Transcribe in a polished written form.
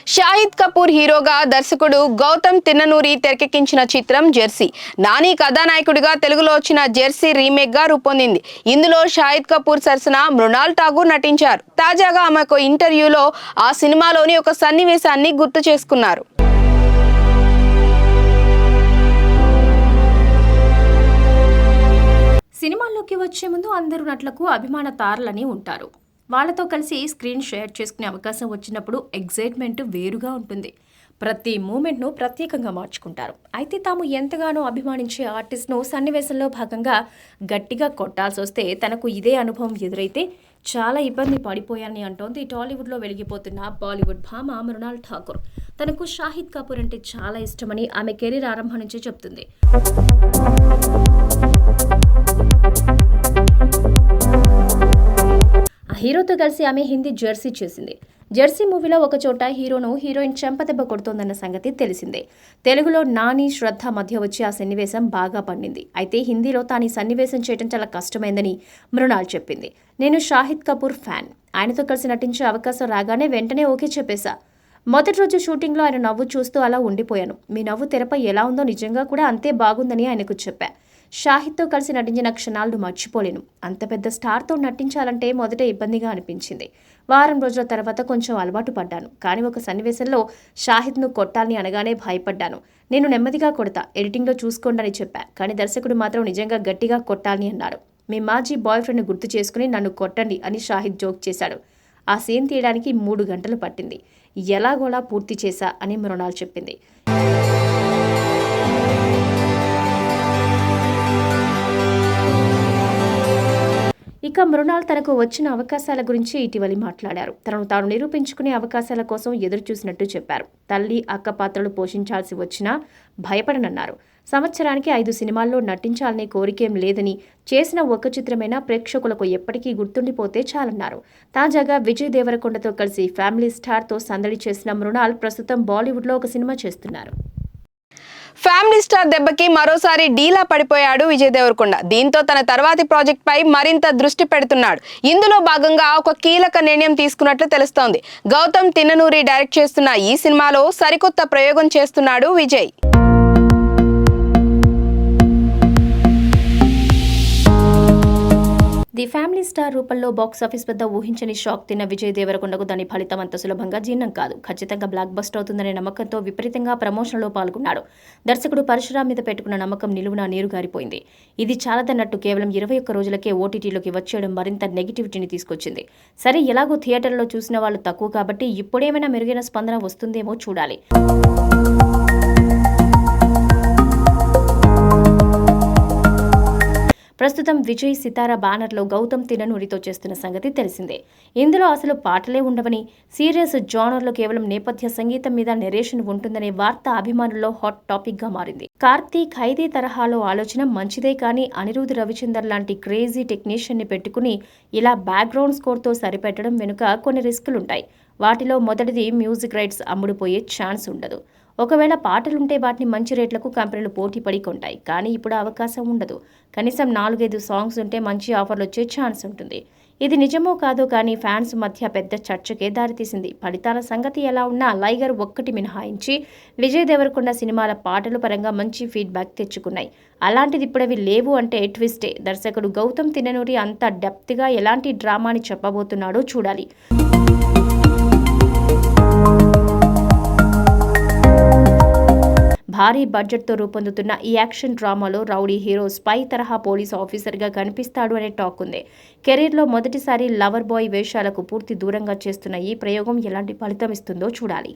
షాహిద్ కపూర్ హీరోగా దర్శకుడు గౌతమ్ తిన్ననూరి తెరకెక్కించిన చిత్రం జెర్సీ. నాని కథానాయకుడిగా తెలుగులో వచ్చిన జెర్సీ రీమేక్ గా రూపొందింది. ఇందులో షాహిద్ కపూర్ సరసన మృణాల్ ఠాగూర్ నటించారు. తాజాగా ఆమె ఒక ఇంటర్వ్యూలో ఆ సినిమాలోని ఒక సన్నివేశాన్ని గుర్తు చేసుకున్నారు. సినిమాల్లోకి వచ్చే ముందు అందరూ నటులకు అభిమాన తారలని ఉంటారు. వాళ్ళతో కలిసి స్క్రీన్ షేర్ చేసుకునే అవకాశం వచ్చినప్పుడు ఎగ్జైట్మెంట్ వేరుగా ఉంటుంది. ప్రతి మూమెంట్ను ప్రత్యేకంగా మార్చుకుంటారు. అయితే తాము ఎంతగానో అభిమానించే ఆర్టిస్ట్ను సన్నివేశంలో భాగంగా గట్టిగా కొట్టాల్సి వస్తే తనకు ఇదే అనుభవం ఎదురైతే చాలా ఇబ్బంది పడిపోయాలని అంటోంది టాలీవుడ్లో వెలిగిపోతున్న బాలీవుడ్ భామ మృణాల్ ఠాకూర్. తనకు షాహిద్ కపూర్ అంటే చాలా ఇష్టమని ఆమె కెరీర్ ఆరంభం నుంచే చెప్తుంది. హీరోతో కలిసి ఆమె హిందీ జెర్సీ చేసింది. జెర్సీ మూవీలో ఒక చోట హీరోయిన్ చెంపదెబ్బ కొడుతోందన్న సంగతి తెలిసిందే. తెలుగులో నాని, శ్రద్ధ మధ్య వచ్చి ఆ సన్నివేశం బాగా పండింది. అయితే హిందీలో తాను ఈ సన్నివేశం చేయడం చాలా కష్టమైందని మృణాల్ చెప్పింది. నేను షాహిద్ కపూర్ ఫ్యాన్. ఆయనతో కలిసి నటించే అవకాశం రాగానే వెంటనే ఓకే చెప్పేశా. మొదటి రోజు షూటింగ్లో ఆయన నవ్వు చూస్తూ అలా ఉండిపోయాను. మీ నవ్వు తెరపై ఎలా ఉందో నిజంగా కూడా అంతే బాగుందని ఆయనకు చెప్పా. షాహిద్తో కలిసి నటించిన క్షణాలను మర్చిపోలేను. అంత పెద్ద స్టార్తో నటించాలంటే మొదట ఇబ్బందిగా అనిపించింది. వారం రోజుల తర్వాత కొంచెం అలవాటు పడ్డాను. కానీ ఒక సన్నివేశంలో షాహిద్ను కొట్టాలని అనగానే భయపడ్డాను. నేను నెమ్మదిగా కొడతా, ఎడిటింగ్లో చూసుకోండి అని చెప్పా. కానీ దర్శకుడు మాత్రం నిజంగా గట్టిగా కొట్టాలని అన్నారు. మీ మాజీ బాయ్ ఫ్రెండ్ని గుర్తు చేసుకుని నన్ను కొట్టండి అని షాహిద్ జోక్ చేశాడు. ఆ సీన్ తీయడానికి 3 గంటలు పట్టింది. ఎలాగోలా పూర్తి చేశా అని మృణాల్ చెప్పింది. ఇక మృణాల్ తనకు వచ్చిన అవకాశాల గురించి ఇటీవలి మాట్లాడారు. తనను తాను నిరూపించుకునే అవకాశాల కోసం ఎదురు చూసినట్టు చెప్పారు. తల్లి, అక్క పాత్రలు పోషించాల్సి వచ్చినా భయపడనన్నారు. సంవత్సరానికి 5 సినిమాల్లో నటించాలనే కోరికేం లేదని, చేసిన ఒక చిత్రమైనా ప్రేక్షకులకు ఎప్పటికీ గుర్తుండిపోతే చాలన్నారు. తాజాగా విజయ్ దేవరకొండతో కలిసి ఫ్యామిలీ స్టార్తో సందడి చేసిన మృణాల్ ప్రస్తుతం బాలీవుడ్లో ఒక సినిమా చేస్తున్నారు. ఫ్యామిలీ స్టార్ దెబ్బకి మరోసారి డీలా పడిపోయాడు విజయ్ దేవరకొండ. దీంతో తన తర్వాతి ప్రాజెక్ట్ పై మరింత దృష్టి పెడుతున్నాడు. ఇందులో భాగంగా ఒక కీలక నిర్ణయం తీసుకున్నట్లు తెలుస్తోంది. గౌతమ్ తిన్ననూరి డైరెక్ట్ చేస్తున్న ఈ సినిమాలో సరికొత్త ప్రయోగం చేస్తున్నాడు విజయ్. ది ఫ్యామిలీ స్టార్ రూపంలో బాక్సాఫీస్ వద్ద ఊహించని షాక్ తిన్న విజయ్ దేవరకొండకు దాని ఫలితం అంత సులభంగా జీర్ణం కాదు. ఖచ్చితంగా బ్లాక్ బస్టర్ అవుతుందనే నమ్మకంతో విపరీతంగా ప్రమోషన్లో పాల్గొన్నాడు. దర్శకుడు పరశురామ్ మీద పెట్టుకున్న నమ్మకం నిలువునా నీరుగారిపోయింది. ఇది చాలదన్నట్టు కేవలం 21 రోజులకే ఓటీటీలోకి వచ్చేయడం మరింత నెగిటివిటీని తీసుకొచ్చింది. సరే, ఎలాగో థియేటర్లో చూసిన వాళ్ళు తక్కువ కాబట్టి ఇప్పుడేమైనా మెరుగైన స్పందన వస్తుందేమో చూడాలి. ప్రస్తుతం విజయ్ సితారా బ్యానర్లో గౌతమ్ తిన్ననూరితో చేస్తున్న సంగతి తెలిసిందే. ఇందులో అసలు పాటలే ఉండవని, సీరియస్ జానర్లో కేవలం నేపథ్య సంగీతం మీద నెరేషన్ ఉంటుందనే వార్త అభిమానుల్లో హాట్ టాపిక్ గా మారింది. కార్తీక్ ఖైదీ తరహాలో ఆలోచన మంచిదే, కానీ అనిరుద్ రవిచందర్ లాంటి క్రేజీ టెక్నీషియన్ ని పెట్టుకుని ఇలా బ్యాక్గ్రౌండ్ స్కోర్తో సరిపెట్టడం వెనుక కొన్ని రిస్కులుంటాయి. వాటిలో మొదటిది మ్యూజిక్ రైట్స్ అమ్ముడుపోయే ఛాన్స్ ఉండదు. ఒకవేళ పాటలుంటే వాటిని మంచి రేట్లకు కంపెనీలు పోటీ పడి కొంటాయి. కానీ ఇప్పుడు అవకాశం ఉండదు. కనీసం 4-5 సాంగ్స్ ఉంటే మంచి ఆఫర్లు వచ్చే ఛాన్స్ ఉంటుంది. ఇది నిజమో కాదో కానీ ఫ్యాన్స్ మధ్య పెద్ద చర్చకే దారితీసింది. ఫలితాల సంగతి ఎలా ఉన్నా లైగర్ ఒక్కటి మినహాయించి విజయ్ దేవరకొండ సినిమాల పాటల పరంగా మంచి ఫీడ్బ్యాక్ తెచ్చుకున్నాయి. అలాంటిది ఇప్పుడవి లేవు అంటే ట్విస్టే. దర్శకుడు గౌతమ్ తిన్ననూరి అంత డెప్త్గా ఎలాంటి డ్రామాని చెప్పబోతున్నాడో చూడాలి. భారీ బడ్జెట్తో రూపొందుతున్న ఈ యాక్షన్ డ్రామాలో రౌడీ హీరో స్పై తరహా పోలీస్ ఆఫీసర్గా కనిపిస్తాడు అనే టాక్ ఉంది. కెరీర్లో మొదటిసారి లవర్ బాయ్ వేషాలకు పూర్తి దూరంగా చేస్తున్న ఈ ప్రయోగం ఎలాంటి ఫలితం ఇస్తుందో చూడాలి.